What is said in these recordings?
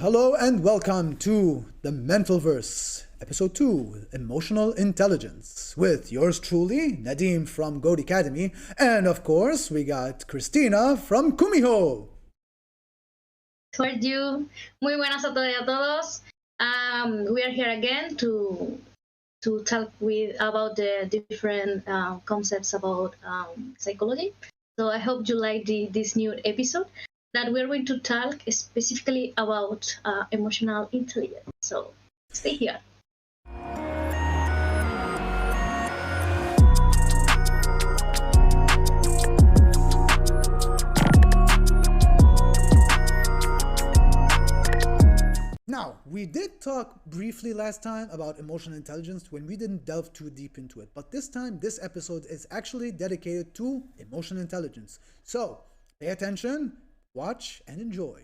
Hello, and welcome to the Mentalverse, Episode 2, Emotional Intelligence, with yours truly, Nadim from Goat Academy, and of course, we got Christina from Kumiho. Toward you. Muy buenas a todos y a todos. We are here again to talk about the different concepts about psychology. So I hope you like this new episode that we're going to talk specifically about emotional intelligence. So stay here. Now, we did talk briefly last time about emotional intelligence when we didn't delve too deep into it, but this time, this episode is actually dedicated to emotional intelligence. So, pay attention, watch, and enjoy.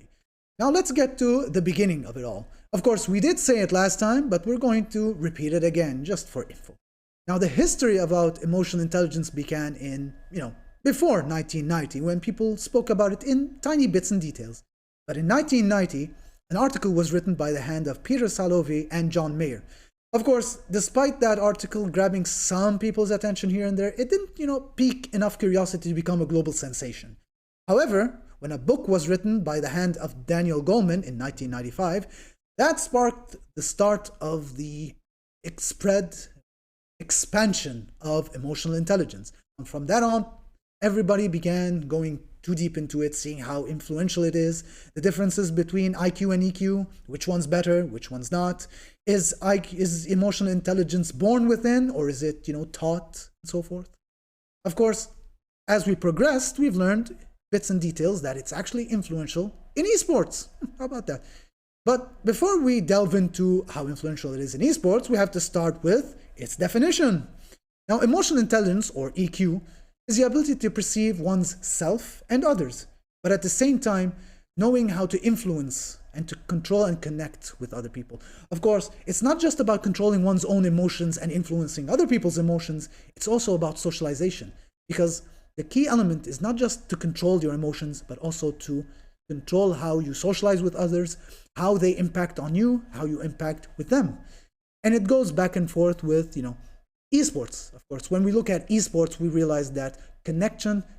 Now, let's get to the beginning of it all. Of course, we did say it last time, but we're going to repeat it again just for info. Now, the history about emotional intelligence began in, before 1990, when people spoke about it in tiny bits and details. But in 1990, an article was written by the hand of Peter Salovey and John Mayer. Of course, despite that article grabbing some people's attention here and there, it didn't, pique enough curiosity to become a global sensation. However, when a book was written by the hand of Daniel Goleman in 1995, that sparked the start of the expansion of emotional intelligence. And from that on, everybody began going too deep into it, seeing how influential it is, the differences between IQ and EQ, which one's better, which one's not. Is emotional intelligence born within, or is it, taught, and so forth? Of course, as we progressed, we've learned bits and details that it's actually influential in esports. How about that? But before we delve into how influential it is in esports, we have to start with its definition. Now, emotional intelligence, or EQ, is the ability to perceive one's self and others, but at the same time, knowing how to influence and to control and connect with other people. Of course, it's not just about controlling one's own emotions and influencing other people's emotions, it's also about socialization, because the key element is not just to control your emotions, but also to control how you socialize with others, how they impact on you, how you impact with them. And it goes back and forth with, esports. Of course, when we look at esports, we realize that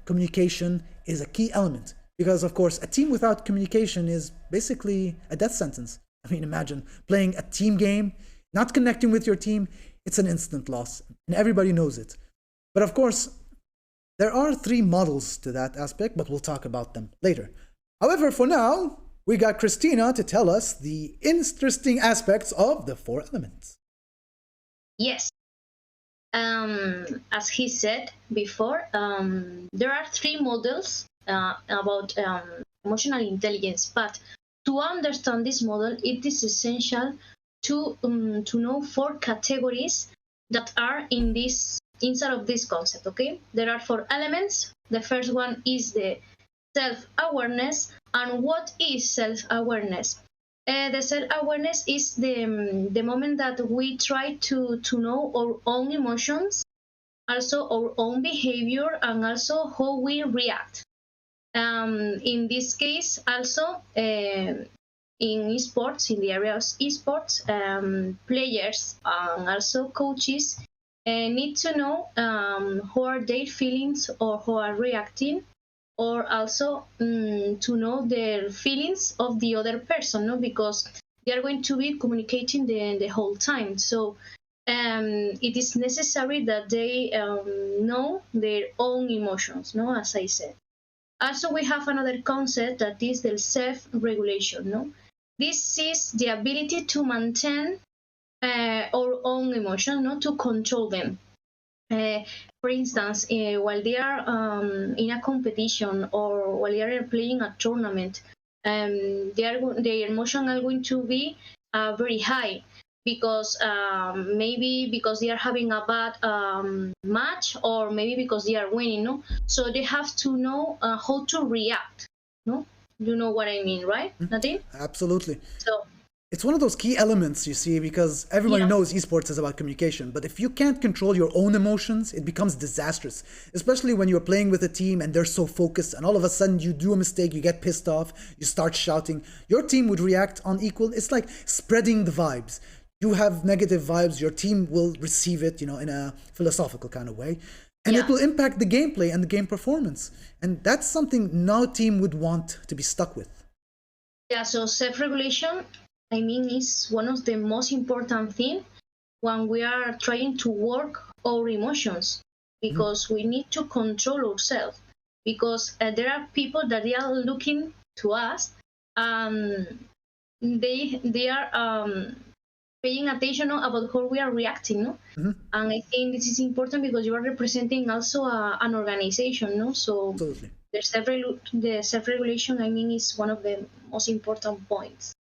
communication is a key element. Because, of course, a team without communication is basically a death sentence. I mean, imagine playing a team game, not connecting with your team, it's an instant loss. And everybody knows it. But of course, there are 3 models to that aspect, but we'll talk about them later. However, for now, we got Christina to tell us the interesting aspects of the 4 elements. Yes. As he said before, there are 3 models about emotional intelligence, but to understand this model, it is essential to know 4 categories that are inside of this concept. Okay, there are 4 elements. The first one is the self-awareness. And what is self-awareness? The self-awareness is the moment that we try to know our own emotions, also our own behavior, and also how we react. In this case, also in esports, in the area of esports, players and also coaches need to know how are their feelings or how are reacting, or also to know the feelings of the other person, no? Because they are going to be communicating the whole time. So it is necessary that they know their own emotions, no? As I said. Also, we have another concept that is the self-regulation, no? This is the ability to maintain our own emotions, not to control them. For instance, while they are in a competition or while they are playing a tournament, their emotions are going to be very high because maybe because they are having a bad match, or maybe because they are winning. No, so they have to know how to react. No, you know what I mean, right, Nadim? Absolutely. So It's one of those key elements, you see, because everybody Yeah. knows esports is about communication. But if you can't control your own emotions, it becomes disastrous. Especially when you're playing with a team and they're so focused, and all of a sudden you do a mistake, you get pissed off, you start shouting. Your team would react on equal. It's like spreading the vibes. You have negative vibes, your team will receive it, in a philosophical kind of way. And it Yeah. will impact the gameplay and the game performance. And that's something no team would want to be stuck with. Yeah, so self-regulation, I mean, is one of the most important things when we are trying to work our emotions, because we need to control ourselves, because there are people that they are looking to us, and they are paying attention about how we are reacting, no? And I think this is important because you are representing also an organization, no? So Absolutely. the self-regulation, I mean, is one of the most important points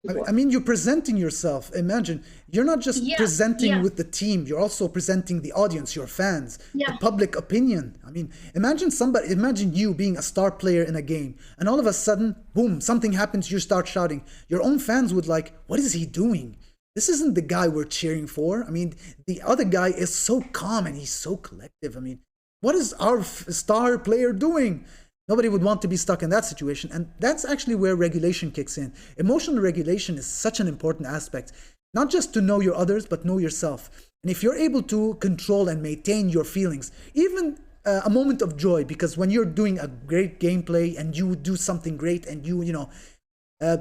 to I work. mean, you're presenting yourself. Imagine, you're not just Yeah, presenting yeah, with the team, you're also presenting the audience, your fans, the yeah, public opinion. I mean, imagine you being a star player in a game, and all of a sudden, boom, something happens, you start shouting. Your own fans would like, what is he doing? This isn't the guy we're cheering for. I mean, the other guy is so calm and he's so collective. I mean, what is our star player doing? Nobody would want to be stuck in that situation. And that's actually where regulation kicks in. Emotional regulation is such an important aspect, not just to know your others, but know yourself. And if you're able to control and maintain your feelings, even a moment of joy, because when you're doing a great gameplay and you do something great and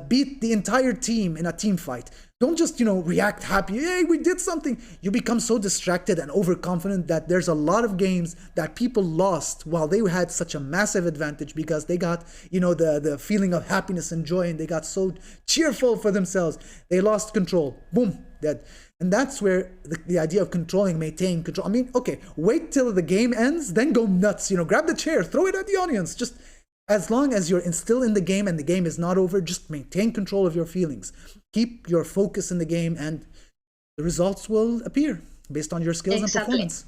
beat the entire team in a team fight. Don't just, react happy. Hey, we did something. You become so distracted and overconfident that there's a lot of games that people lost while they had such a massive advantage because they got, the feeling of happiness and joy, and they got so cheerful for themselves. They lost control. Boom, dead. And that's where the idea of controlling, maintaining control. I mean, okay, wait till the game ends, then go nuts. Grab the chair, throw it at the audience. Just as long as you're still in the game and the game is not over, just maintain control of your feelings. Keep your focus in the game, and the results will appear based on your skills and performance.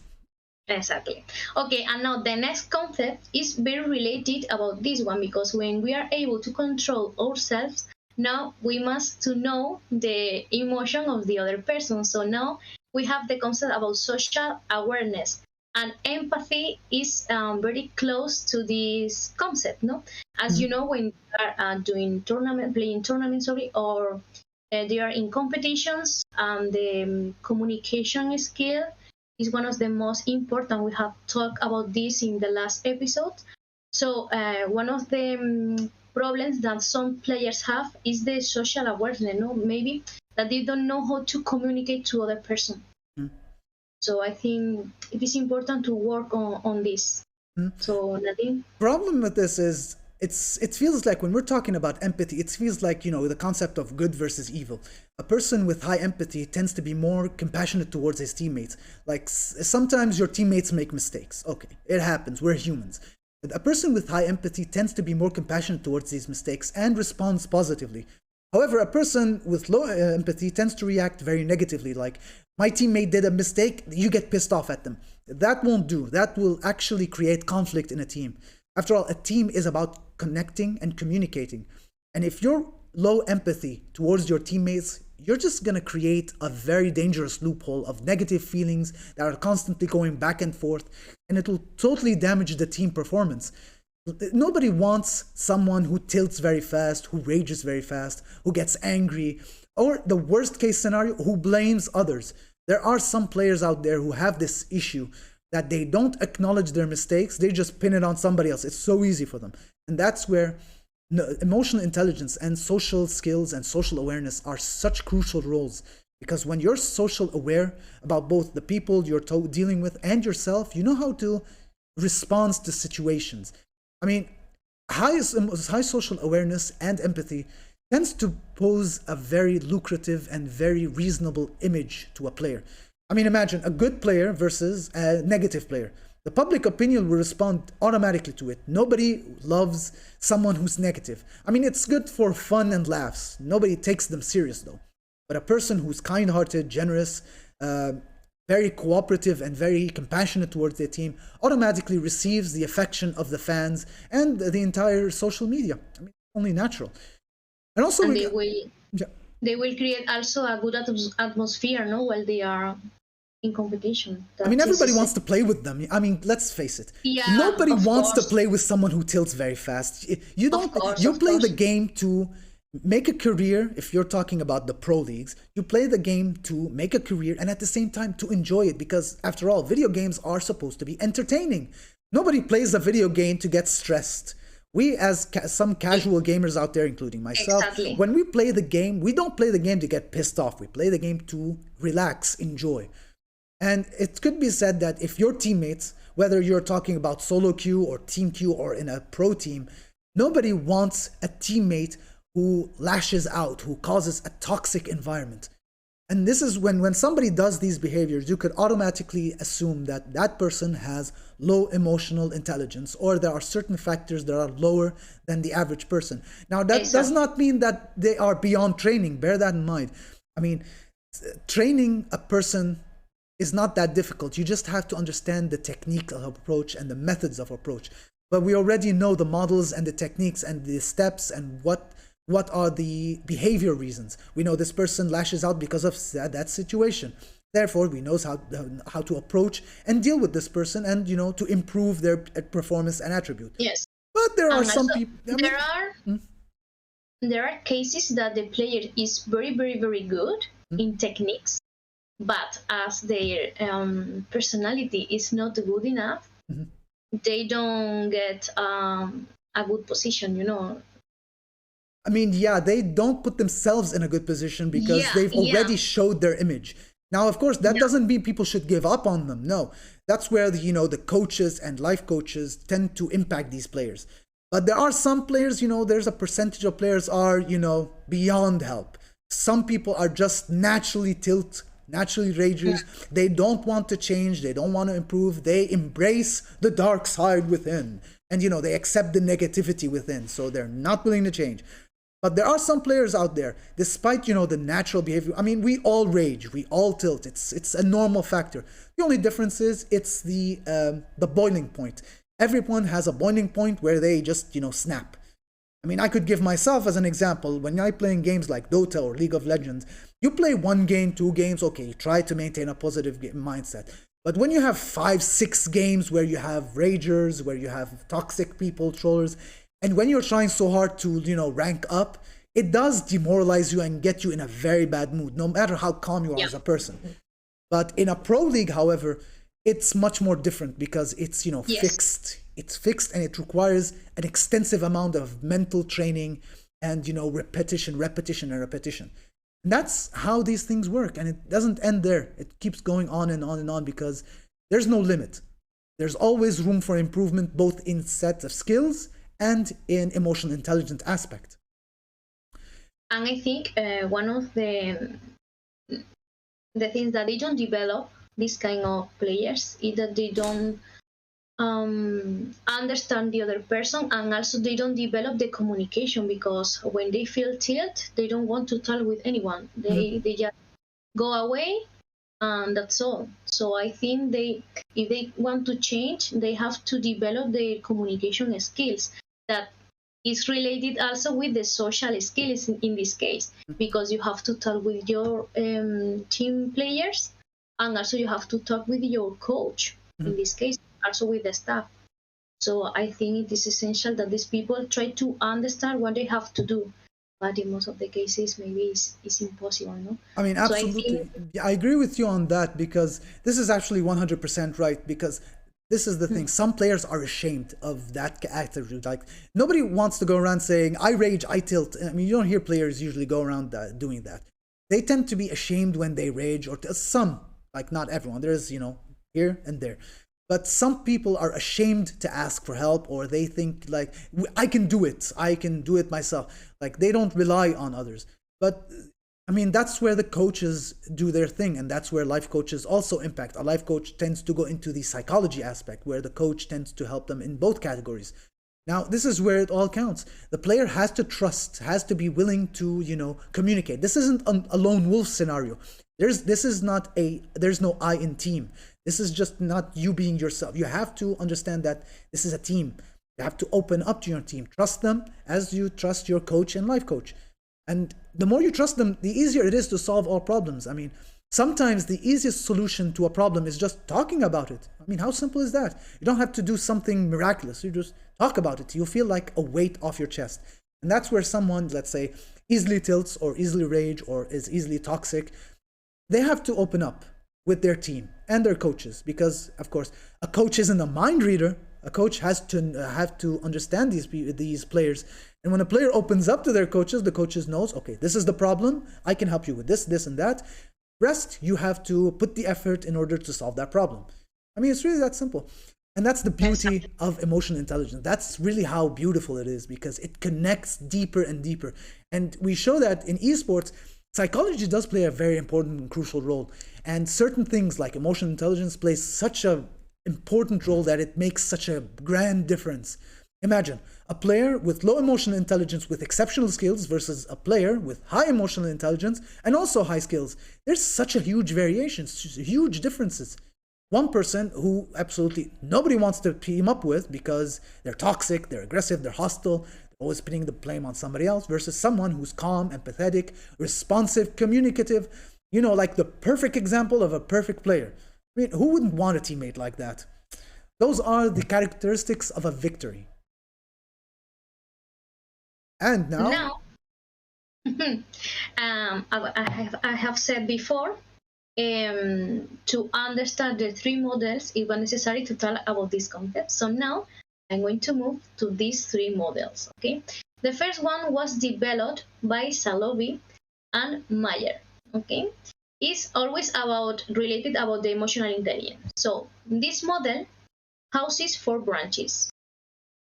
Exactly. Okay, and now the next concept is very related about this one, because when we are able to control ourselves, now we must to know the emotion of the other person. So now we have the concept about social awareness. And empathy is very close to this concept, no? As you know, when you are playing tournaments, sorry, or they are in competitions, the communication skill is one of the most important. We have talked about this in the last episode. So one of the problems that some players have is the social awareness, no? Maybe that they don't know how to communicate to other person. So I think it is important to work on this. So Nadine? Problem with this is it feels like when we're talking about empathy, it feels like, the concept of good versus evil. A person with high empathy tends to be more compassionate towards his teammates. Like sometimes your teammates make mistakes. Okay, it happens. We're humans. But a person with high empathy tends to be more compassionate towards these mistakes and responds positively. However, a person with low empathy tends to react very negatively, like, my teammate did a mistake, you get pissed off at them. That won't do. That will actually create conflict in a team. After all, a team is about connecting and communicating. And if you're low empathy towards your teammates, you're just going to create a very dangerous loophole of negative feelings that are constantly going back and forth, and it will totally damage the team performance. Nobody wants someone who tilts very fast, who rages very fast, who gets angry, or the worst case scenario, who blames others. There are some players out there who have this issue that they don't acknowledge their mistakes, they just pin it on somebody else. It's so easy for them. And that's where emotional intelligence and social skills and social awareness are such crucial roles. Because when you're social aware about both the people you're dealing with and yourself, you know how to respond to situations. I mean, high social awareness and empathy tends to pose a very lucrative and very reasonable image to a player. I mean, imagine a good player versus a negative player. The public opinion will respond automatically to it. Nobody loves someone who's negative. I mean, it's good for fun and laughs. Nobody takes them serious though. But a person who's kind-hearted, generous, very cooperative and very compassionate towards their team automatically receives the affection of the fans and the entire social media. I mean, only natural. And also, And they will, yeah. they will create also a good atmosphere, no, while they are in competition. I mean, That everybody is, wants to play with them. I mean, let's face it. yeah, Nobody of wants to course, play with someone who tilts very fast. You of don't. course, You of play the course. game to make a career. If you're talking about the pro leagues, you play the game to make a career and at the same time to enjoy it, because after all, video games are supposed to be entertaining. Nobody plays a video game to get stressed. We, as some casual gamers out there, including myself, Exactly. when we play the game, we don't play the game to get pissed off. We play the game to relax, enjoy. And it could be said that if your teammates, whether you're talking about solo queue or team queue or in a pro team, nobody wants a teammate who lashes out, who causes a toxic environment. And this is when somebody does these behaviors, you could automatically assume that that person has low emotional intelligence, or there are certain factors that are lower than the average person. Now, that does Exactly. not mean that they are beyond training. Bear that in mind. I mean, training a person is not that difficult. You just have to understand the technique of approach and the methods of approach. But we already know the models and the techniques and the steps and what are the behavior reasons. We know this person lashes out because of that situation. Therefore, we know how to approach and deal with this person, and to improve their performance and attribute. Yes. But there are And some also, people. I there mean, are mm, there are cases that the player is very, very, very good mm, in techniques, but as their personality is not good enough, mhm. they don't get a good position, you know. I mean, yeah, they don't put themselves in a good position because Yeah, they've yeah, already showed their image. Now, of course, that yeah. doesn't mean people should give up on them. No, that's where the coaches and life coaches tend to impact these players. But there are some players, there's a percentage of players are, beyond help. Some people are just naturally naturally ragers. They don't want to change. They don't want to improve. They embrace the dark side within. And, they accept the negativity within. So they're not willing to change. But there are some players out there, despite the natural behavior. I mean, we all rage, we all tilt. It's a normal factor. The only difference is it's the boiling point. Everyone has a boiling point where they just snap. I mean, I could give myself as an example. When I play in games like Dota or League of Legends, you play one game, two games, okay, you try to maintain a positive mindset. But when you have 5, 6 games where you have ragers, where you have toxic people, trollers, and when you're trying so hard to, rank up, it does demoralize you and get you in a very bad mood, no matter how calm you are Yeah. as a person. But in a pro league, however, it's much more different because it's, Yes. fixed. It's fixed and it requires an extensive amount of mental training and, repetition, repetition, and repetition. And that's how these things work. And it doesn't end there. It keeps going on and on and on because there's no limit. There's always room for improvement, both in set of skills and in emotional intelligence aspect. And I think one of the things that they don't develop this kind of players is that they don't understand the other person, and also they don't develop the communication, because when they feel tilt, they don't want to talk with anyone. Mhm. They just go away, and that's all. So I think if they want to change, they have to develop their communication skills. That is related also with the social skills in this case, because you have to talk with your team players, and also you have to talk with your coach in Mhm. this case, also with the staff. So I think it is essential that these people try to understand what they have to do, but in most of the cases maybe it's impossible, no? I mean, So I think, absolutely. Yeah, I agree with you on that because this is actually 100% right. Because this is the thing. Some players are ashamed of that attitude. Like, nobody wants to go around saying, I rage, I tilt. I mean, you don't hear players usually go around doing that. They tend to be ashamed when they rage, or some, like not everyone. There's, here and there. But some people are ashamed to ask for help, or they think like, I can do it. I can do it myself. Like, they don't rely on others. But I mean, that's where the coaches do their thing, and that's where life coaches also impact. A life coach tends to go into the psychology aspect, where the coach tends to help them in both categories. Now, this is where it all counts. The player has to trust, has to be willing to, communicate. This isn't a lone wolf scenario. There's no I in team. This is just not you being yourself. You have to understand that this is a team. You have to open up to your team, trust them as you trust your coach and life coach. And the more you trust them, the easier it is to solve all problems. I mean, sometimes the easiest solution to a problem is just talking about it. I mean, how simple is that? You don't have to do something miraculous. You just talk about it. You'll feel like a weight off your chest. And that's where someone, let's say, easily tilts or easily rage or is easily toxic, they have to open up with their team and their coaches, because of course a coach isn't a mind reader. A coach has to have to understand these players, and when a player opens up to their coaches, the coaches knows, okay, this is the problem, I can help you with this and that. Rest, you have to put the effort in order to solve that problem. I mean, it's really that simple. And that's the beauty of emotional intelligence. That's really how beautiful it is, because it connects deeper and deeper. And we show that in esports, psychology does play a very important and crucial role. And certain things like emotional intelligence plays such an important role that it makes such a grand difference. Imagine a player with low emotional intelligence with exceptional skills versus a player with high emotional intelligence and also high skills. There's such a huge variation, huge differences. One person who absolutely nobody wants to team up with because they're toxic, they're aggressive, they're hostile, they're always putting the blame on somebody else, versus someone who's calm, empathetic, responsive, communicative, like the perfect example of a perfect player. I mean, who wouldn't want a teammate like that? Those are the characteristics of a victory. And now I have said before, to understand the three models, it was necessary to talk about this concept. So now I'm going to move to these three models. Okay, the first one was developed by Salovi and Mayer. Okay, it's always related about the emotional intelligence. So this model houses 4 branches.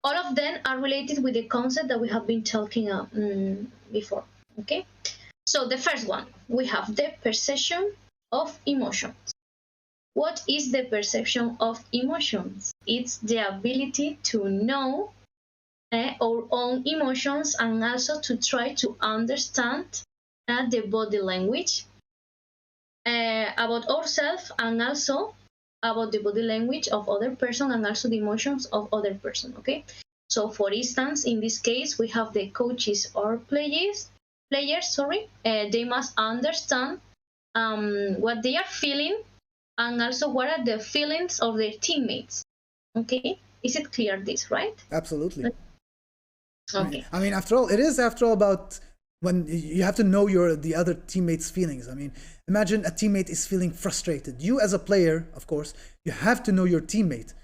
All of them are related with the concept that we have been talking before. Okay, so the first one, we have the perception of emotions. What is the perception of emotions? It's the ability to know our own emotions and also to try to understand the body language about ourselves and also about the body language of other person and also the emotions of other person. Okay, so for instance, in this case, we have the coaches or players. They must understand what they are feeling and also what are the feelings of their teammates. Okay, is it clear this, right? absolutely. Okay. I mean, after all, it is about when you have to know the other teammates' feelings. I mean, imagine a teammate is feeling frustrated. You as a player, of course, you have to know your teammate.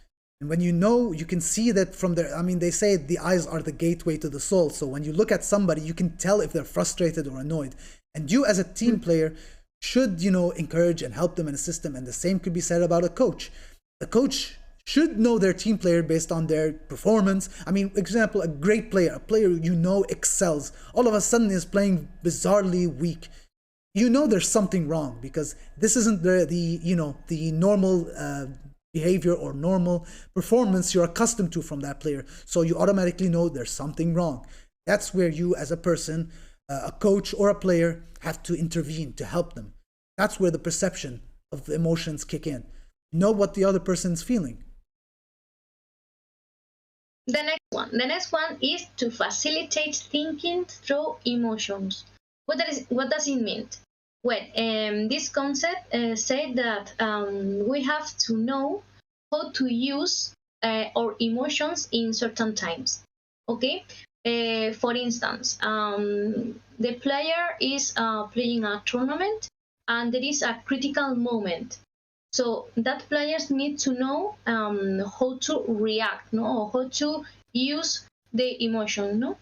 And when you know, you can see that from their, I mean, they say the eyes are the gateway to the soul. So when you look at somebody, you can tell if they're frustrated or annoyed. And you as a team player should, encourage and help them and assist them. And the same could be said about a coach. A coach should know their team player based on their performance. I mean, example, a great player, a player excels, all of a sudden is playing bizarrely weak. There's something wrong, because this isn't the normal behavior or normal performance you're accustomed to from that player. So you automatically know there's something wrong. That's where you as a person, a coach or a player, have to intervene to help them. That's where the perception of the emotions kick in. Know what the other person's feeling. The next one is to facilitate thinking through emotions. What does it mean? Well, this concept said that we have to know how to use our emotions in certain times. Okay, for instance, the player is playing a tournament and there is a critical moment. So that players need to know how to react, or how to use the emotion.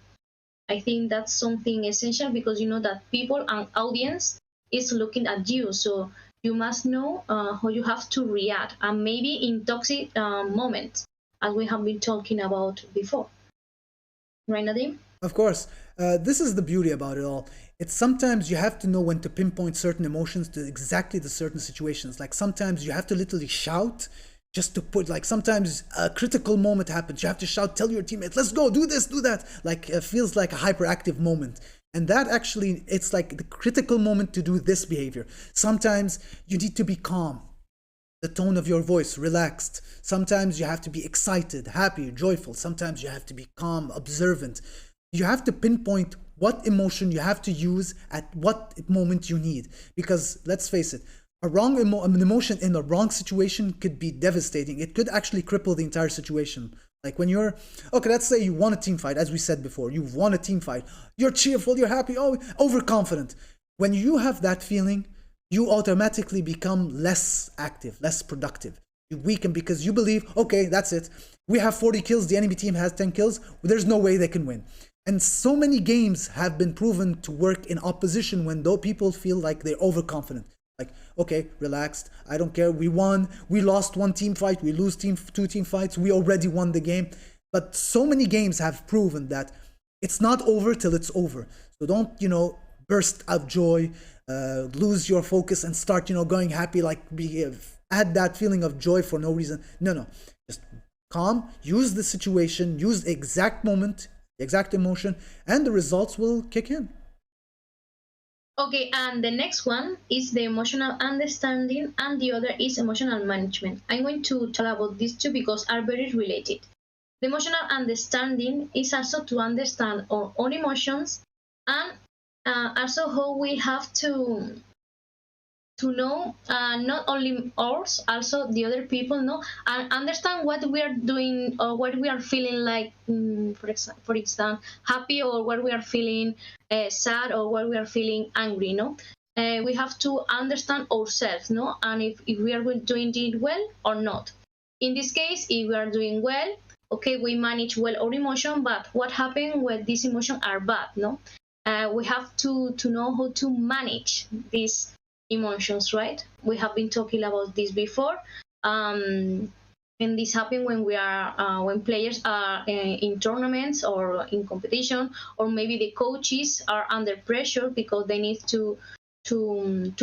I think that's something essential, because that people and audience is looking at you, so you must know how you have to react, and maybe in toxic moments, as we have been talking about before. Right, Nadim? Of course, this is the beauty about it all. It's sometimes you have to know when to pinpoint certain emotions to exactly the certain situations. Like sometimes you have to literally shout just to put, like sometimes a critical moment happens. You have to shout, tell your teammates, let's go, do this, do that. Like it feels like a hyperactive moment. And that actually, it's like the critical moment to do this behavior. Sometimes you need to be calm. The tone of your voice, relaxed. Sometimes you have to be excited, happy, joyful. Sometimes you have to be calm, observant. You have to pinpoint what emotion you have to use at what moment you need. Because let's face it, an emotion in a wrong situation could be devastating. It could actually cripple the entire situation. Like when you're, okay, let's say you won a team fight, as we said before, you've won a team fight. You're cheerful, you're happy, oh, overconfident. When you have that feeling, you automatically become less active, less productive. You weaken because you believe, okay, that's it. We have 40 kills, the enemy team has 10 kills. There's no way they can win. And so many games have been proven to work in opposition when though people feel like they're overconfident. Like, okay, relaxed, I don't care, we won, we lost one team fight, we lose two team fights, we already won the game. But so many games have proven that it's not over till it's over. So don't, burst of joy, lose your focus and start, going happy, like add that feeling of joy for no reason. No, just calm, use the situation, use the exact moment, the exact emotion, and the results will kick in. Okay, and the next one is the emotional understanding, and the other is emotional management. I'm going to talk about these two because are very related. The emotional understanding is also to understand our own emotions, and also how we have to know not only ours, also the other people know, and understand what we are doing or what we are feeling like, for example, happy, or what we are feeling sad, or what we are feeling angry. We have to understand ourselves, and if we are doing it well or not. In this case, if we are doing well, okay, we manage well our emotion, but what happens when these emotions are bad? We have to know how to manage these emotions, right? We have been talking about this before, and this happens when we are when players are in tournaments or in competition, or maybe the coaches are under pressure because they need to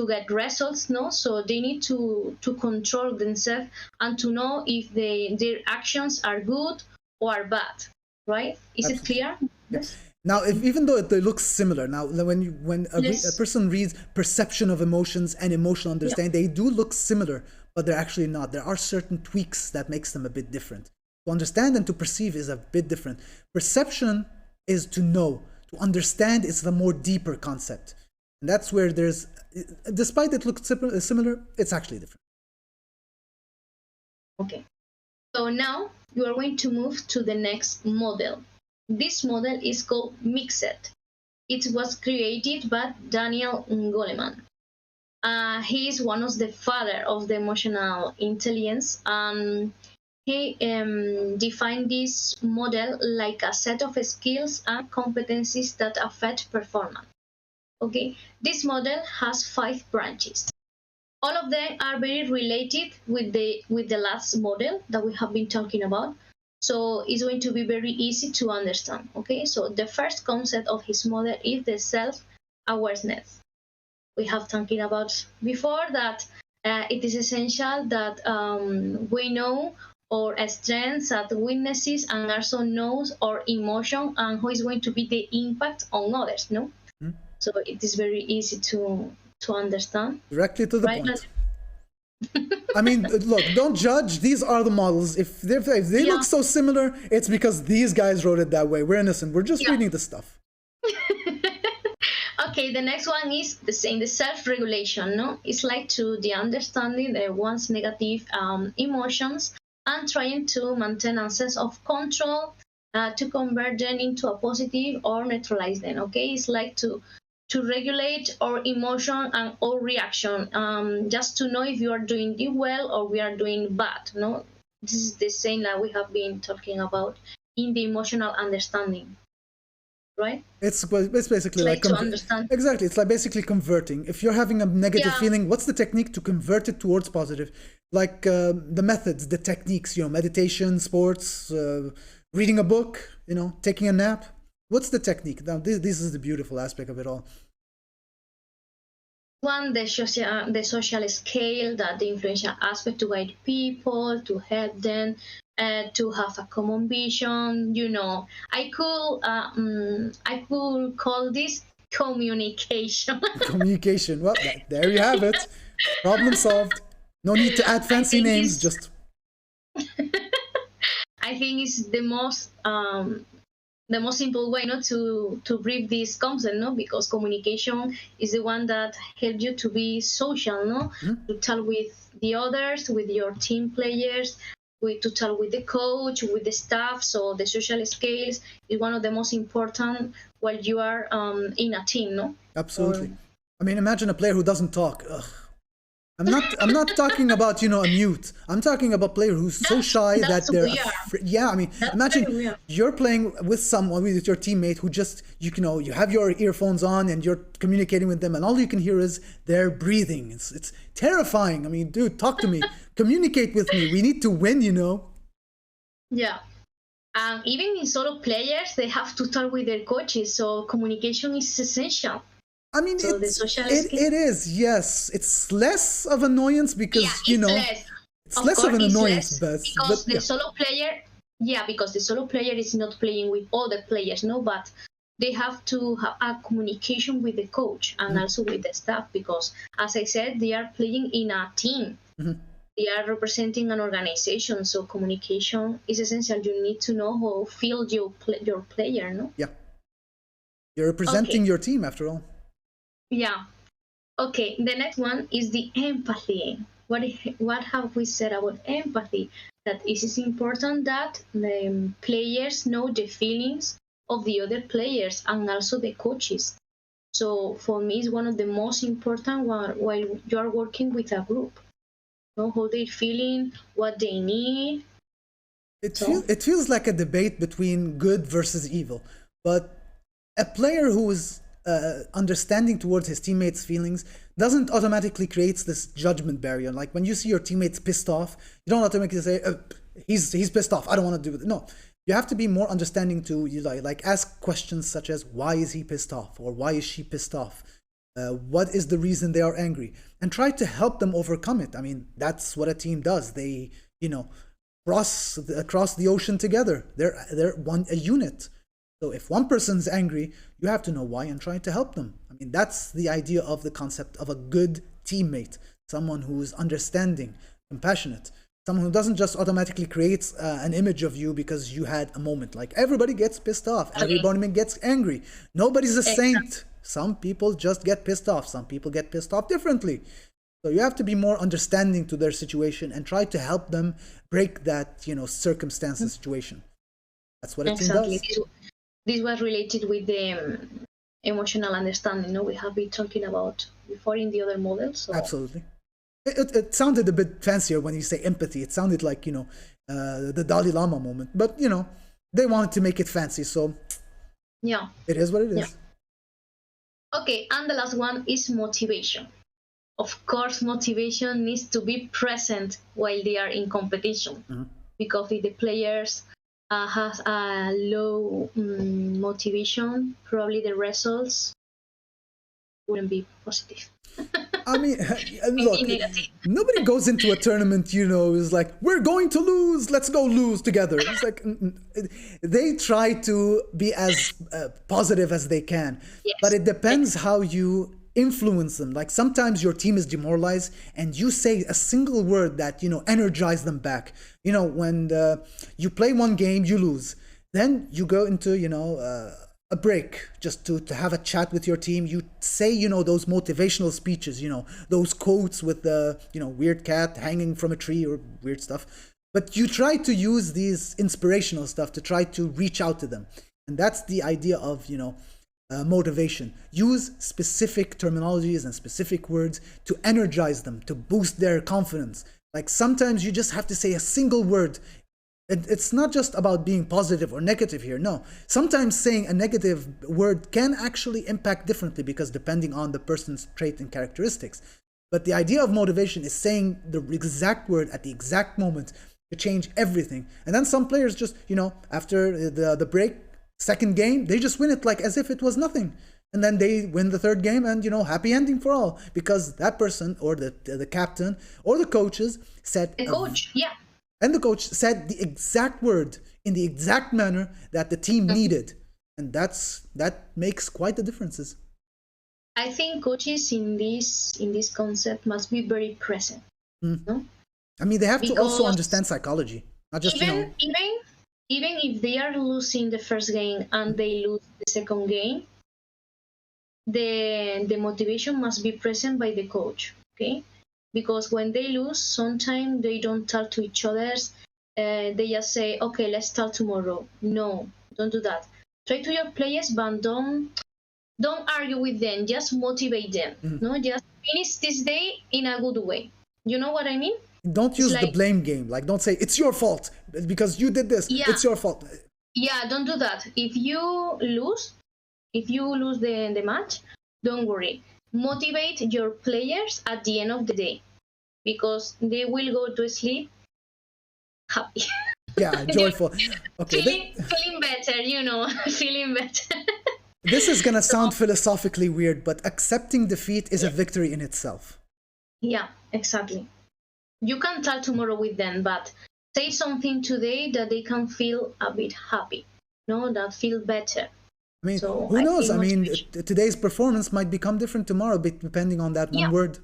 get results, so they need to control themselves and to know if their actions are good or bad, right? Is Absolutely. It clear? Yes. Now, even though they look similar, now when a person reads perception of emotions and emotional understanding, they do look similar, but they're actually not. There are certain tweaks that makes them a bit different. To understand and to perceive is a bit different. Perception is to know. To understand is the more deeper concept. And that's where there's, despite it looks similar, it's actually different. Okay. So now you are going to move to the next model. This model is called Mixed. It was created by Daniel Goleman. He is one of the father of the emotional intelligence, and he defined this model like a set of skills and competencies that affect performance. Okay, this model has 5 branches. All of them are very related with the last model that we have been talking about. So it's going to be very easy to understand. Okay, so the first concept of his model is the self-awareness. We have talked about before that it is essential that we know our strengths and weaknesses, and also knows our emotion and how is going to be the impact on others. Mm-hmm. So it is very easy to understand. Directly to the point. I mean, look, don't judge. These are the models. If they look so similar, it's because these guys wrote it that way. We're innocent. We're just reading the stuff. Okay, the next one is the same, the self-regulation. It's like to the understanding one's negative emotions and trying to maintain a sense of control to convert them into a positive or neutralize them. Okay, it's like to regulate our emotion and our reaction, just to know if you are doing it well or we are doing bad. This is the same that we have been talking about in the emotional understanding, right? It's basically like to understand. Exactly, it's like basically converting. If you're having a negative feeling, what's the technique to convert it towards positive? Like the methods, the techniques, meditation, sports, reading a book, taking a nap. What's the technique? Now, this is the beautiful aspect of it all. One, the social scale, that the influential aspect to guide people, to help them, to have a common vision. I could call this communication. Communication. Well, there you have it. Problem solved. No need to add fancy names. Just. I think it's the most the most simple way, to brief this concept, because communication is the one that helps you to be social, to talk with the others, with your team players, to talk with the coach, with the staff. So the social skills is one of the most important while you are in a team, no? Absolutely. I mean, imagine a player who doesn't talk. Ugh. I'm not talking about, a mute. I'm talking about a player who's so shy that That's they're weird. yeah, I mean, That's imagine very weird. you're playing with someone, with your teammate who just, you have your earphones on and you're communicating with them and all you can hear is their breathing. It's terrifying. I mean, dude, talk to me. Communicate with me. We need to win, Yeah. Even in solo players, they have to talk with their coaches, so communication is essential. I mean, So the social skills. it is, yes. It's less of annoyance because, Yeah, it's less. it's Of less of course, an it's annoyance, less but because yeah. the solo player. Yeah, because the solo player is not playing with other players, no, but they have to have a communication with the coach and also with the staff because, as I said, they are playing in a team. They are representing an organization, so communication is essential. You need to know how feel your player, no? Yeah. You're representing Okay. your team after all. Yeah. Okay. The next one is the empathy. What have we said about empathy? That it is important that the players know the feelings of the other players and also the coaches. So for me, it's one of the most important while you are working with a group. Know how they're feeling, what they need. So It feels like a debate between good versus evil, but a player who is understanding towards his teammates' feelings doesn't automatically creates this judgment barrier. Like when you see your teammates pissed off, you don't automatically say, "He's pissed off. I don't want to do it." No, you have to be more understanding to you, like ask questions such as, "Why is he pissed off?" or "Why is she pissed off?" What is the reason they are angry, and try to help them overcome it. I mean, that's what a team does. They, across the ocean together. They're a unit. So if one person's angry, you have to know why and try to help them. I mean, that's the idea of the concept of a good teammate, someone who is understanding, compassionate, someone who doesn't just automatically create an image of you because you had a moment. Like everybody gets pissed off, everybody gets angry. Nobody's a saint. Some people just get pissed off. Some people get pissed off differently. So you have to be more understanding to their situation and try to help them break that, circumstance situation. That's what a team does. This was related with the emotional understanding. We have been talking about before in the other models. So. Absolutely. It sounded a bit fancier when you say empathy. It sounded like, the Dalai Lama moment. But, they wanted to make it fancy. So yeah, it is what it is. Yeah. Okay, and the last one is motivation. Of course, motivation needs to be present while they are in competition. Because if the players has a low motivation, probably the results wouldn't be positive. I mean, look, nobody goes into a tournament, is like, we're going to lose, let's go lose together. It's like, they try to be as positive as they can. Yes. But it depends how you influence them. Like sometimes your team is demoralized and you say a single word that, energize them back. When you play one game, you lose. Then you go into, a break just to have a chat with your team. You say, those motivational speeches, those quotes with the, weird cat hanging from a tree or weird stuff. But you try to use these inspirational stuff to try to reach out to them. And that's the idea of, motivation. Use specific terminologies and specific words to energize them, to boost their confidence. Like sometimes you just have to say a single word. It's not just about being positive or negative here. No, sometimes saying a negative word can actually impact differently because depending on the person's trait and characteristics. But the idea of motivation is saying the exact word at the exact moment to change everything. And then some players just, after the break, second game, they just win it like as if it was nothing. And then they win the third game and, happy ending for all. Because that person or the captain or the coaches said... The coach, yeah. And the coach said the exact word in the exact manner that the team needed. And that makes quite the differences. I think coaches in this concept must be very present. No? I mean, they have to also understand psychology. Not just, even if they are losing the first game and they lose the second game, the motivation must be present by the coach, okay? Because when they lose, sometimes they don't talk to each other. They just say, okay, let's start tomorrow. No, don't do that. Try to your players, but don't argue with them. Just motivate them. No, just finish this day in a good way. You know what I mean? Don't use the blame game. Like, don't say it's your fault because you did this. Yeah. It's your fault. Yeah, don't do that. If you lose the match, don't worry. Motivate your players at the end of the day, because they will go to sleep happy. Yeah, joyful. Okay. Feeling better, feeling better. This is going to sound philosophically weird, but accepting defeat is a victory in itself. Yeah, exactly. You can talk tomorrow with them, but say something today that they can feel a bit happy, that feel better. I mean, so who knows? I mean, today's performance might become different tomorrow, depending on that one word.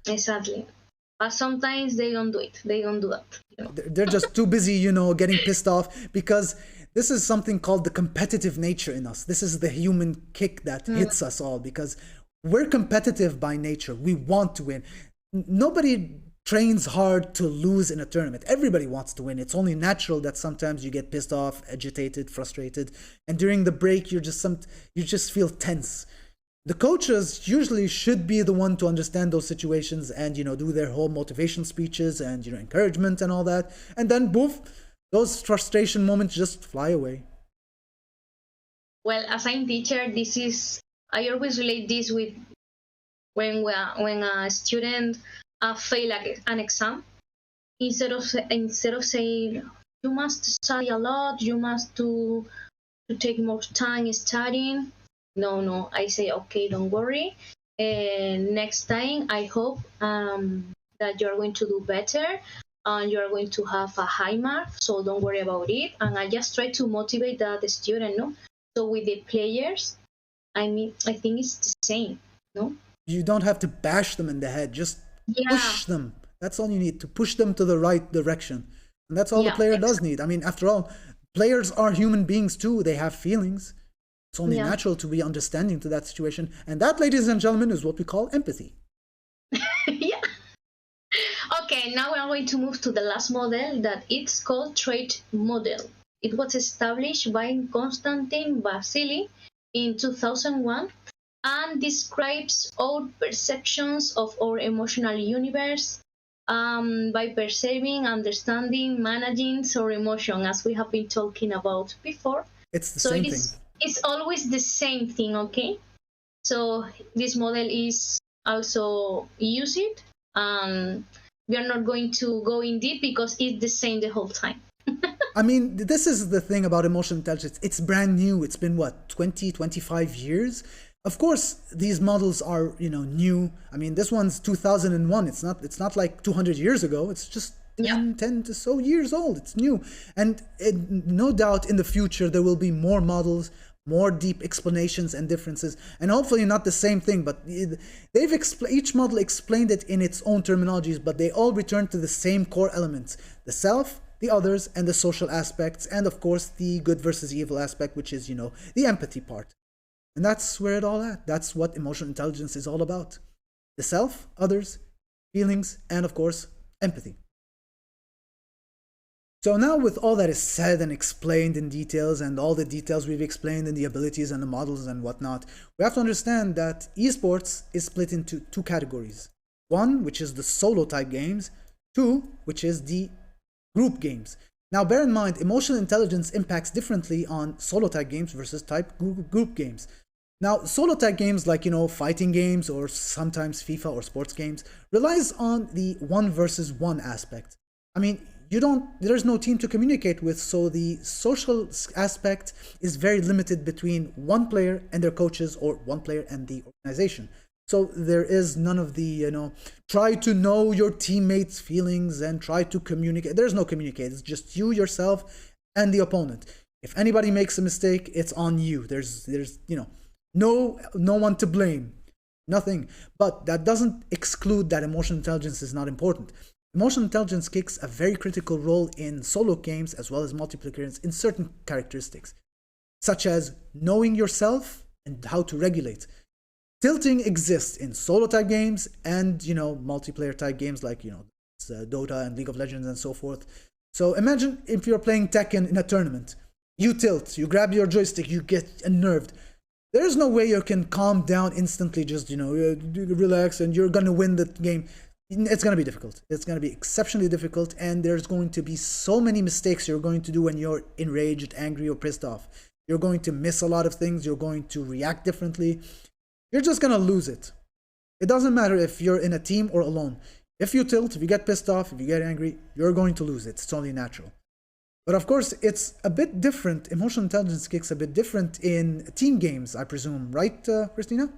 Exactly. But sometimes they don't do it. They don't do that. They're just too busy, getting pissed off, because this is something called the competitive nature in us. This is the human kick that hits us all, because we're competitive by nature. We want to win. Nobody trains hard to lose in a tournament. Everybody wants to win. It's only natural that sometimes you get pissed off, agitated, frustrated, and during the break you just feel tense. The coaches usually should be the one to understand those situations and do their whole motivation speeches and encouragement and all that, and then poof, those frustration moments just fly away. Well, as I'm teacher, I always relate this with when a student fail an exam. Instead of saying you must study a lot, you must to take more time studying. No, I say, okay, don't worry. Next time, I hope that you're going to do better and you're going to have a high mark, so don't worry about it. And I just try to motivate the student, no? So with the players, I think it's the same, no? You don't have to bash them in the head, just push them. That's all you need, to push them to the right direction. And that's all the player does need. I mean, after all, players are human beings too. They have feelings. It's only natural to be understanding to that situation. And that, ladies and gentlemen, is what we call empathy. Yeah. Okay, now we're going to move to the last model, that it's called trait model. It was established by Konstantin Vasily in 2001 and describes our perceptions of our emotional universe by perceiving, understanding, managing our emotion, as we have been talking about before. It's the same thing. It's always the same thing, okay? So this model is also used. We are not going to go in deep because it's the same the whole time. I mean, this is the thing about emotional intelligence. It's brand new. It's been, 25 years? Of course, these models are, new. I mean, this one's 2001. It's not like 200 years ago. It's just 10 to so years old. It's new. And no doubt in the future, there will be more models, more deep explanations and differences, and hopefully not the same thing, but each model explained it in its own terminologies, but they all return to the same core elements: the self, the others, and the social aspects, and of course the good versus evil aspect, which is, the empathy part. And that's where it all at. That's what emotional intelligence is all about: the self, others, feelings, and of course empathy. So now, with all that is said and explained in details, and all the details we've explained in the abilities and the models and whatnot, we have to understand that esports is split into two categories. One, which is the solo type games. Two, which is the group games. Now, bear in mind, emotional intelligence impacts differently on solo type games versus type group games. Now, solo type games like, fighting games or sometimes FIFA or sports games relies on the one versus one aspect. I mean, there's no team to communicate with, so the social aspect is very limited between one player and their coaches, or one player and the organization. So there is none of the, try to know your teammates' feelings and try to communicate. There's no communicate. It's just you, yourself, and the opponent. If anybody makes a mistake, it's on you. There's no one to blame. Nothing. But that doesn't exclude that emotional intelligence is not important. Emotional intelligence kicks a very critical role in solo games as well as multiplayer games in certain characteristics, such as knowing yourself and how to regulate. Tilting exists in solo type games and, multiplayer type games like, Dota and League of Legends and so forth. So imagine if you're playing Tekken in a tournament. You tilt, you grab your joystick, you get unnerved. There's no way you can calm down instantly, just, relax and you're gonna win the game. It's gonna be difficult. It's gonna be exceptionally difficult, and there's going to be so many mistakes you're going to do when you're enraged, angry, or pissed off. You're going to miss a lot of things, you're going to react differently. You're just gonna lose it. It doesn't matter if you're in a team or alone. If you tilt, if you get pissed off, if you get angry, you're going to lose it. It's only natural. But of course, it's a bit different. Emotional intelligence kicks a bit different in team games, I presume, right, Christina?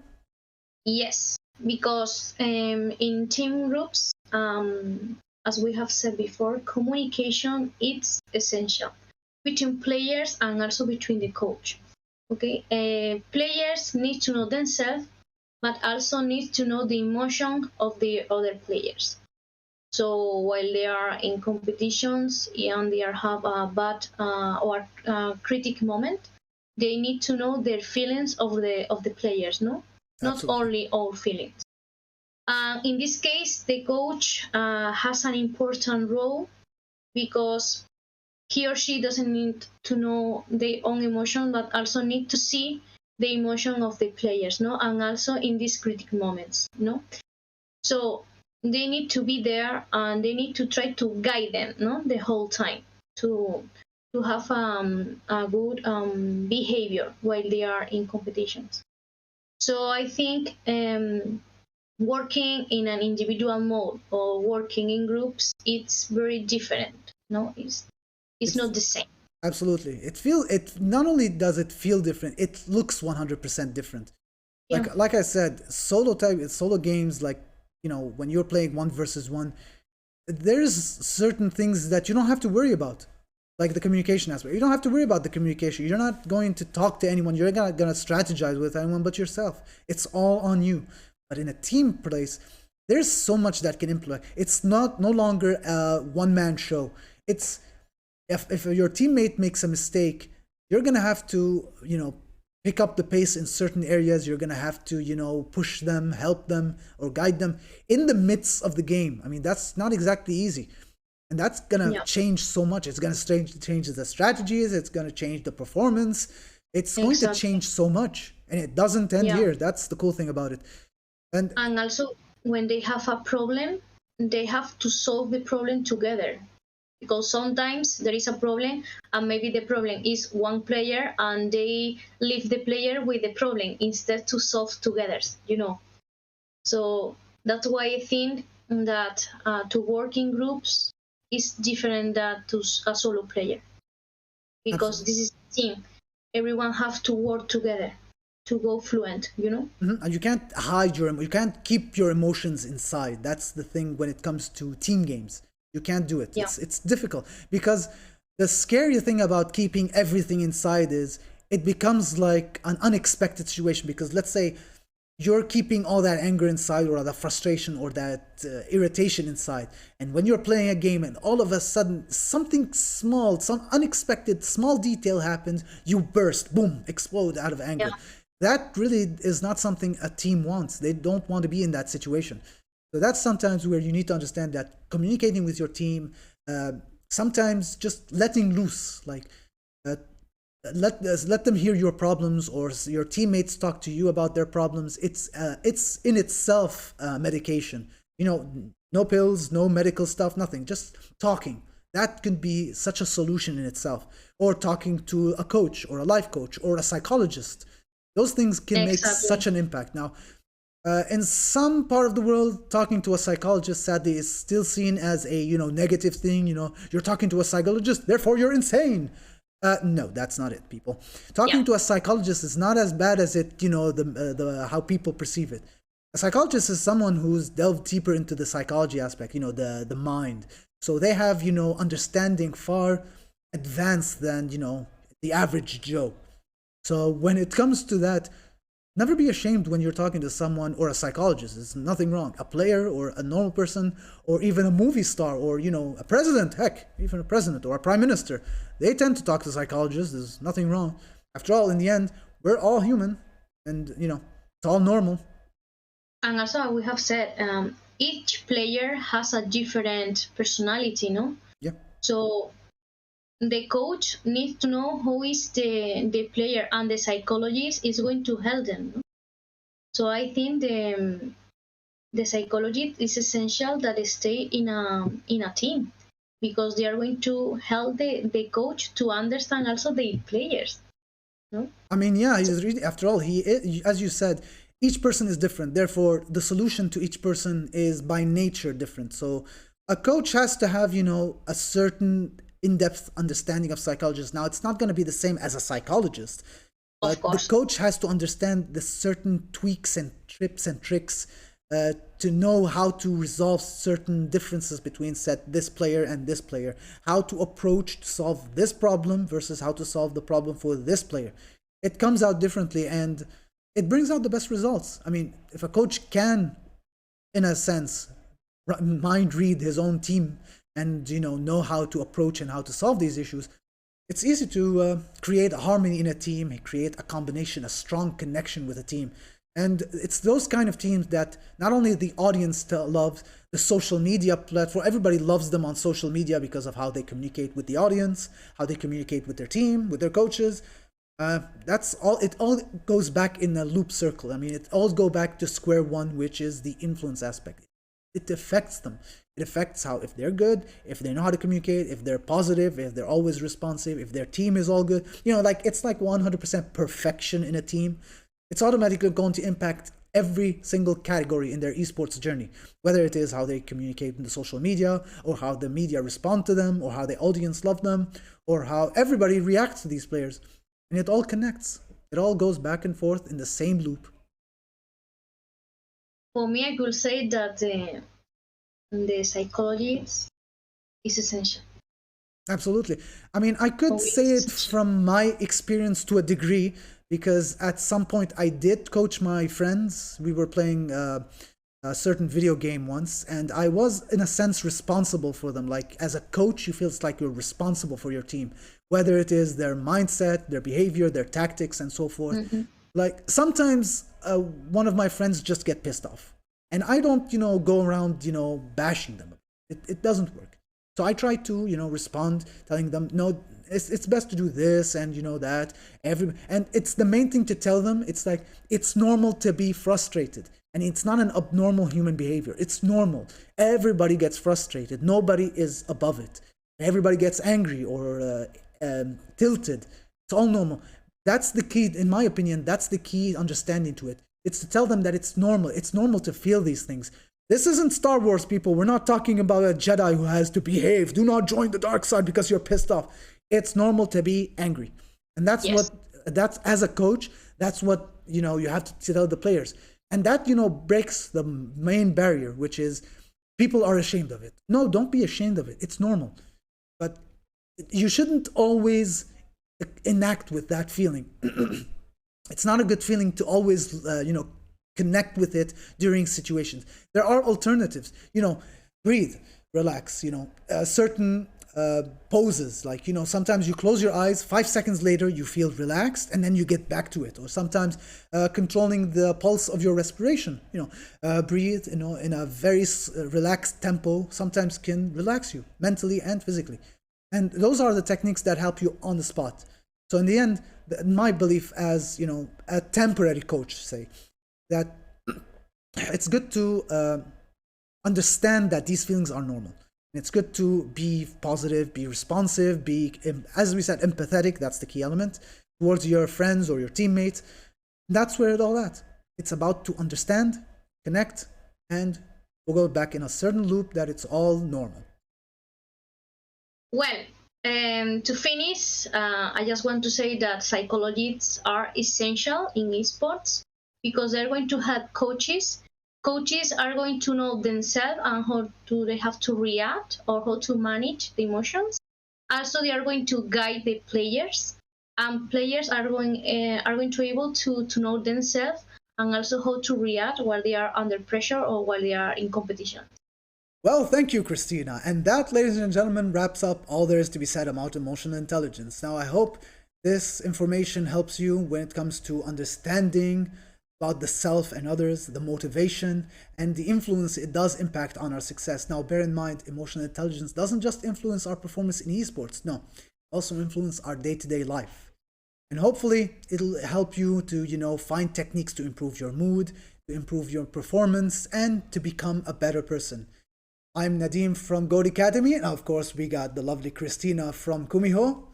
Yes, because in team groups, as we have said before, communication is essential between players and also between the coach. Okay, players need to know themselves, but also need to know the emotion of the other players. So while they are in competitions and they have a bad or critic moment, they need to know their feelings of the players, no, not Absolutely. only our feelings. In this case, the coach has an important role because he or she doesn't need to know their own emotion, but also need to see the emotion of the players, no, and also in these critical moments, no. So they need to be there and they need to try to guide them, no, the whole time to have a good behavior while they are in competitions. So I think working in an individual mode or working in groups, it's very different. No, it's not the same. Absolutely. It not only does it feel different, it looks 100% different. Yeah. Like I said, solo games, like, when you're playing one versus one, there's certain things that you don't have to worry about, like the communication aspect. You don't have to worry about the communication. You're not going to talk to anyone. You're not going to strategize with anyone but yourself. It's all on you. But in a team place, there's so much that can implement. It's no longer a one-man show. It's if your teammate makes a mistake, you're gonna have to, pick up the pace in certain areas. You're gonna have to, push them, help them, or guide them in the midst of the game. I mean, that's not exactly easy. And that's gonna change so much. It's gonna change the strategies, it's gonna change the performance, it's going to change so much. And it doesn't end here. That's the cool thing about it. And also, when they have a problem, they have to solve the problem together. Because sometimes there is a problem and maybe the problem is one player and they leave the player with the problem instead to solve together, So that's why I think that to work in groups is different than to a solo player. Because Absolutely. This is a team. Everyone have to work together to go fluent, Mm-hmm. And you can't you can't keep your emotions inside. That's the thing when it comes to team games. You can't do it. Yeah. It's difficult because the scary thing about keeping everything inside is it becomes like an unexpected situation. Because let's say you're keeping all that anger inside, or that frustration, or that irritation inside, and when you're playing a game and all of a sudden something small, some unexpected small detail happens, you burst, boom, explode out of anger. Yeah. That really is not something a team wants. They don't want to be in that situation. So that's sometimes where you need to understand that communicating with your team, sometimes just letting loose, like let them hear your problems, or your teammates talk to you about their problems. It's in itself medication. No pills, no medical stuff, nothing. Just talking. That could be such a solution in itself. Or talking to a coach, or a life coach, or a psychologist. Those things can make such an impact. Now, in some part of the world, talking to a psychologist, sadly, is still seen as a negative thing. You're talking to a psychologist, therefore you're insane. No, that's not it, people. Talking to a psychologist is not as bad as it, the how people perceive it. A psychologist is someone who's delved deeper into the psychology aspect, the mind. So they have, understanding far advanced than, the average Joe. So when it comes to that, Never be ashamed when you're talking to someone or a psychologist. There's nothing wrong. A player or a normal person or even a movie star or, a president, heck, even a president or a prime minister, they tend to talk to psychologists. There's nothing wrong. After all, in the end, we're all human and, it's all normal. And also, we have said each player has a different personality, no? Yeah. So the coach needs to know who is the player, and the psychologist is going to help them. No? So I think the psychologist is essential that they stay in a team, because they are going to help the coach to understand also the players. No? I mean, yeah, he's really, after all, as you said, each person is different. Therefore, the solution to each person is by nature different. So a coach has to have, a certain in-depth understanding of psychologists. Now, it's not going to be the same as a psychologist, but the coach has to understand the certain tweaks and tips and tricks to know how to resolve certain differences between this player and this player, how to approach to solve this problem versus how to solve the problem for this player. It comes out differently and it brings out the best results. I mean, if a coach can, in a sense, mind read his own team and know how to approach and how to solve these issues, it's easy to create a harmony in a team, create a combination, a strong connection with a team. And it's those kind of teams that not only the audience loves, the social media platform, everybody loves them on social media because of how they communicate with the audience, how they communicate with their team, with their coaches. That's all. It all goes back in a loop circle. I mean, it all goes back to square one, which is the influence aspect. It affects them. It affects how, if they're good, if they know how to communicate, if they're positive, if they're always responsive, if their team is all good. It's like 100% perfection in a team. It's automatically going to impact every single category in their esports journey, whether it is how they communicate in the social media, or how the media respond to them, or how the audience love them, or how everybody reacts to these players. And it all connects. It all goes back and forth in the same loop. For me, I could say that the psychologist is essential. Absolutely. I mean, I could say it from my experience to a degree, because at some point I did coach my friends. We were playing a certain video game once, and I was, in a sense, responsible for them. Like, as a coach, you feel it's like you're responsible for your team, whether it is their mindset, their behavior, their tactics, and so forth. Mm-hmm. Like, sometimes one of my friends just get pissed off, and I don't, go around, bashing them. It doesn't work. So I try to, respond, telling them, no, it's best to do this and that. And it's the main thing to tell them. It's like, it's normal to be frustrated, and it's not an abnormal human behavior. It's normal. Everybody gets frustrated. Nobody is above it. Everybody gets angry or tilted. It's all normal. That's the key, in my opinion. That's the key understanding to it. It's to tell them that it's normal. It's normal to feel these things. This isn't Star Wars, people. We're not talking about a Jedi who has to behave. Do not join the dark side because you're pissed off. It's normal to be angry. And that's that's, as a coach, that's what, you have to tell the players. And that, breaks the main barrier, which is people are ashamed of it. No, don't be ashamed of it. It's normal. But you shouldn't always enact with that feeling. It's not a good feeling to always, connect with it during situations. There are alternatives. Breathe, relax. Certain poses, like, sometimes you close your eyes, 5 seconds later you feel relaxed, and then you get back to it. Or sometimes controlling the pulse of your respiration. Breathe, in a very relaxed tempo, sometimes can relax you mentally and physically. And those are the techniques that help you on the spot. So in the end, my belief as, a temporary coach, say, that it's good to understand that these feelings are normal. It's good to be positive, be responsive, be, as we said, empathetic. That's the key element towards your friends or your teammates. That's where it all at. It's about to understand, connect, and we'll go back in a certain loop that it's all normal. Well, to finish, I just want to say that psychologists are essential in esports, because they're going to help coaches. Coaches are going to know themselves and how they have to react, or how to manage the emotions. Also, they are going to guide the players. and players are going to be able to know themselves and also how to react while they are under pressure or while they are in competition. Well, thank you, Christina. And that, ladies and gentlemen, wraps up all there is to be said about emotional intelligence. Now, I hope this information helps you when it comes to understanding about the self and others, the motivation, and the influence it does impact on our success. Now, bear in mind, emotional intelligence doesn't just influence our performance in esports, no, it also influence our day-to-day life. And hopefully, it'll help you to, find techniques to improve your mood, to improve your performance, and to become a better person. I'm Nadim from Goat Academy, and of course, we got the lovely Christina from Kumiho.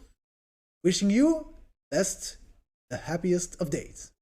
Wishing you the happiest of days.